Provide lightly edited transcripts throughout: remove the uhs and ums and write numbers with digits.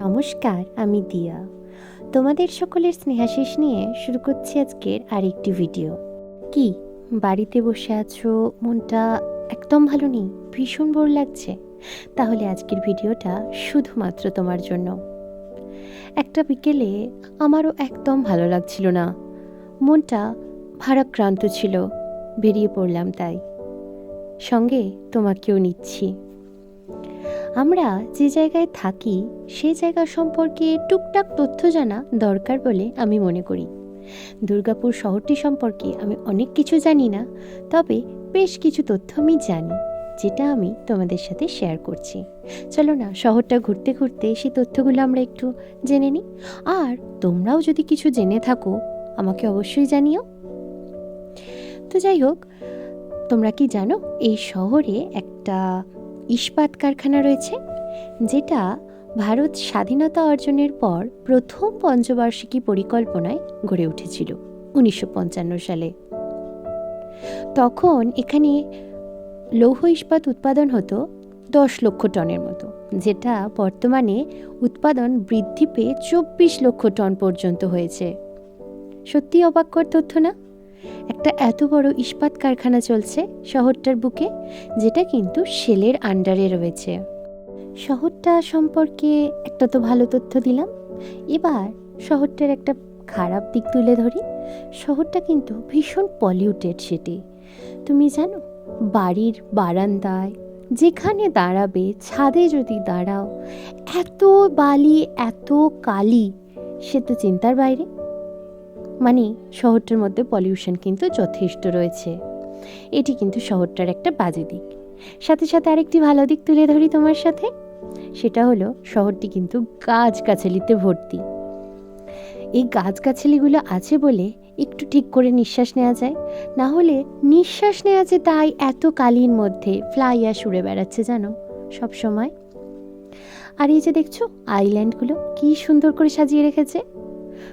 নমস্কার, আমি দিয়া। তোমাদের সকলের স্নেহাশিস নিয়ে শুরু করছি আজকের আরেকটি ভিডিও। কি বাড়িতে বসে আছো, মনটা একদম ভালো নেই, ভীষণ বোর লাগছে? তাহলে আজকের ভিডিওটা শুধুমাত্র তোমার জন্য। একটা বিকেলে আমারও একদম ভালো লাগছিল না, মনটা ভারাক্রান্ত ছিল। বেরিয়ে পড়লাম, তাই সঙ্গে তোমাকেও নিচ্ছি। আমরা যে জায়গায় থাকি সেই জায়গা সম্পর্কে টুকটাক তথ্য জানা দরকার বলে আমি মনে করি। দুর্গাপুর শহরটি সম্পর্কে আমি অনেক কিছু জানি না, তবে বেশ কিছু তথ্য আমি জানি, যেটা আমি তোমাদের সাথে শেয়ার করছি। চলো না, শহরটা ঘুরতে ঘুরতে সেই তথ্যগুলো আমরা একটু জেনে নিই। আর তোমরাও যদি কিছু জেনে থাকো আমাকে অবশ্যই জানিও। তো যাই হোক, তোমরা কি জানো এই শহরে একটা ইস্পাত কারখানা রয়েছে, যেটা ভারত স্বাধীনতা অর্জনের পর প্রথম পঞ্চবার্ষিকী পরিকল্পনায় গড়ে উঠেছিল 1955 সালে। তখন এখানে লৌহ ইস্পাত উৎপাদন হতো 10 লক্ষ টনের মতো, যেটা বর্তমানে উৎপাদন বৃদ্ধি পেয়ে 24 লক্ষ টন পর্যন্ত হয়েছে। সত্যি অবাককর তথ্য না? একটা এত বড় ইস্পাত কারখানা চলছে শহরটার বুকে, যেটা কিন্তু শেলের আন্ডারে রয়েছে। শহরটা সম্পর্কে একটা তো ভালো তথ্য দিলাম, এবার শহরটার একটা খারাপ দিক তুলে ধরি। শহরটা কিন্তু ভীষণ পলিউটেড সিটি। তুমি জানো, বাড়ির বারান্দায় যেখানে দাঁড়াবে, ছাদে যদি দাঁড়াও, এত বালি, এত কালি, সে তো চিন্তার বাইরে। মানে শহরটার মধ্যে পলিউশন কিন্তু যথেষ্ট রয়েছে। এটি কিন্তু শহরটার একটা বাজে দিক। সাথে সাথে আরেকটি ভালো দিক তুলে ধরি তোমার সাথে, সেটা হলো শহরটি কিন্তু গাছগাছালিতে ভর্তি। এই গাছগাছালিগুলো আছে বলে একটু ঠিক করে নিঃশ্বাস নেওয়া যায়, না হলে নিঃশ্বাস নেওয়া যে তাই এত কালির মধ্যে ফ্লাই অ্যাশ উড়ে বেড়াচ্ছে জানো সব সময়। আর এই যে দেখছো আইল্যান্ডগুলো কি সুন্দর করে সাজিয়ে রেখেছে।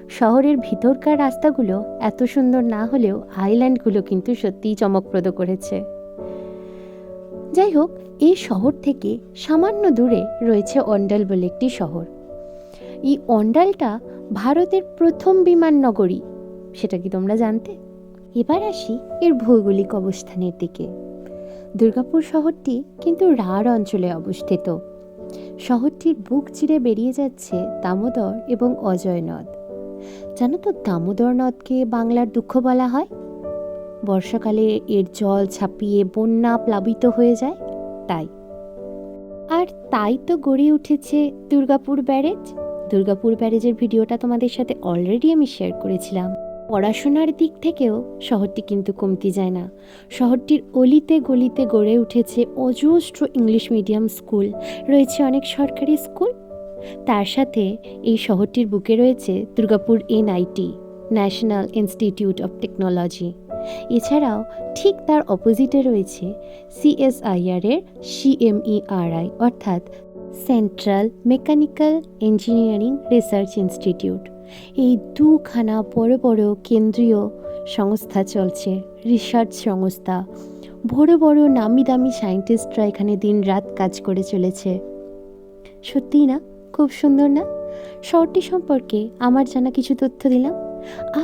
শহরের ভিতরকার রাস্তাগুলো এত সুন্দর না হলেও আইল্যান্ডগুলো কিন্তু সত্যিই চমকপ্রদ করেছে। যাই হোক, এই শহর থেকে সামান্য দূরে রয়েছে অন্ডাল বলে একটি শহর। এই অন্ডালটা ভারতের প্রথম বিমান নগরী, সেটা কি তোমরা জানতে? এবার আসি এর ভৌগোলিক অবস্থানের দিকে। দুর্গাপুর শহরটি কিন্তু রাঢ় অঞ্চলে অবস্থিত। শহরটির বুক চিরে বেরিয়ে যাচ্ছে দামোদর এবং অজয় নদ। জানো তো, দামোদর নদকে বাংলার দুঃখ বলা হয়। বর্ষাকালে এর জল ছাপিয়ে বন্যা প্লাবিত হয়ে যায়, তাই। আর তাই তো গড়ে উঠেছে দুর্গাপুর ব্যারেজ। দুর্গাপুর ব্যারেজের ভিডিওটা তোমাদের সাথে অলরেডি আমি শেয়ার করেছিলাম। পড়াশোনার দিক থেকেও শহরটি কিন্তু কমতি যায় না। শহরটির অলিতে গলিতে গড়ে উঠেছে অজস্র ইংলিশ মিডিয়াম স্কুল, রয়েছে অনেক সরকারি স্কুল। তার সাথে এই শহরটির বুকে রয়েছে Durgapur NIT, national institute of technology. এছাড়াও ঠিক তার অপোজিটে রয়েছে CSIR এর CMERI, অর্থাৎ central mechanical engineering research institute. এই দুখানা বড় বড় কেন্দ্রীয় সংস্থা চলছে, রিসার্চ সংস্থা। বড় বড় নামি দামি সায়েন্টিস্টরা এখানে দিন রাত কাজ করে চলেছে। সত্যিই না, খুব সুন্দর না? শহরটি সম্পর্কে আমার জানা কিছু তথ্য দিলাম।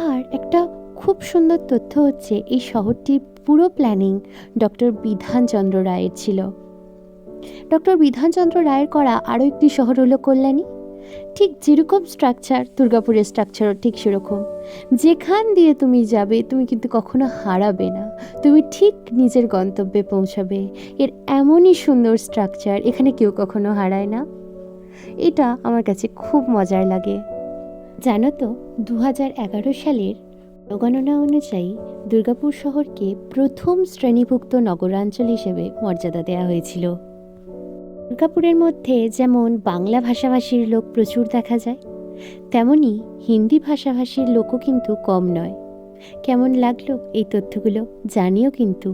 আর একটা খুব সুন্দর তথ্য হচ্ছে, এই শহরটির পুরো প্ল্যানিং ডক্টর বিধানচন্দ্র রায়ের ছিল। ডক্টর বিধানচন্দ্র রায়ের করা আরও একটি শহর হলো কল্যাণী। ঠিক যেরকম স্ট্রাকচার, দুর্গাপুরের স্ট্রাকচারও ঠিক সেরকম। যেখান দিয়ে তুমি যাবে তুমি কিন্তু কখনো হারাবে না, তুমি ঠিক নিজের গন্তব্যে পৌঁছাবে। এর এমনই সুন্দর স্ট্রাকচার, এখানে কেউ কখনো হারায় না। এটা আমার কাছে খুব মজার লাগে। জানো তো, 2011 সালের জনগণনা অনুযায়ী দুর্গাপুর শহরকে প্রথম শ্রেণীভুক্ত নগরাঞ্চল হিসেবে মর্যাদা দেওয়া হয়েছিল। দুর্গাপুরের মধ্যে যেমন বাংলা ভাষাভাষীর লোক প্রচুর দেখা যায়, তেমনি হিন্দি ভাষাভাষীর লোকও কিন্তু কম নয়। কেমন লাগলো এই তথ্যগুলো জানিও কিন্তু।